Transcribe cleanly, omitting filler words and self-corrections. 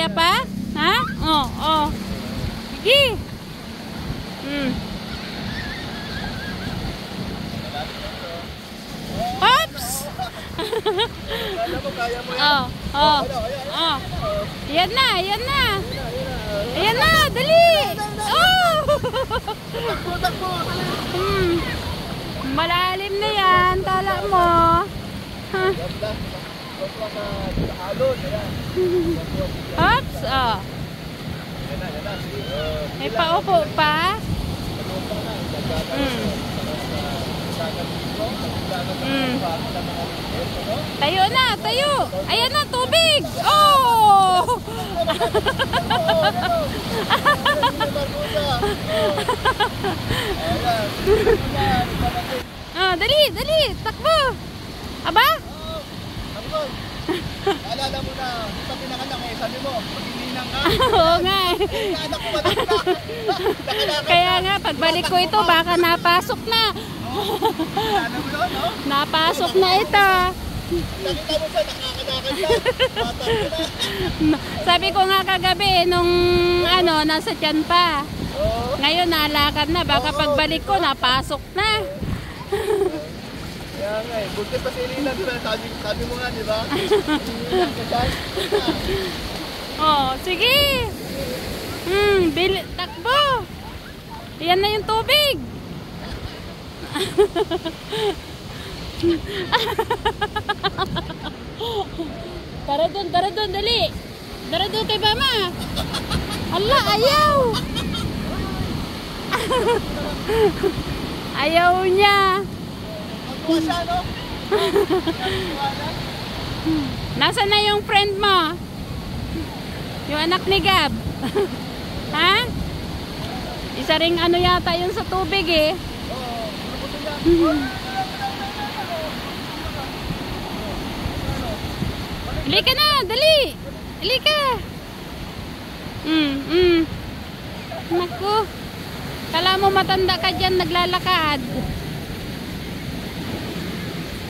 Kaya pa? Ha? Oh, oh. Sige. Oops! Oh, oh. Oh. Yan na, yan na. Ayan na, dali. Oh! Malalim na yan, tala mo. Oops, oh. May paupo pa. Tayo na, tayo. Ayan na, tubig. Oh! Oh, dali, dali, takbo. Aba? Alala mo na, sa pinakanak eh, sabi mo, mag-ininang ka. Oo nga eh. Kaya nga, pagbalik ko ito, baka napasok na. Napasok na ito. Nakita mo sa nakakanakan ka. Sabi ko nga kagabi, nung ano, nasa tiyan pa. Ngayon, nalakad na. Baka pagbalik ko, napasok na. Kaya nga eh, bukit pa si Elena, sabi mo nga, di ba? Oh, sige. Takbo. Yan na yung tubig. Tara doon, dali. Tara doon kay mama. Allah, ayaw. Ayaw niya. Nasaan na yung friend mo? Yung anak ni Gab. Ha? Isa ring ano yata yun sa tubig eh. Halika na, dali. Halika. Naku. Kala mo matanda ka dyan naglalakad.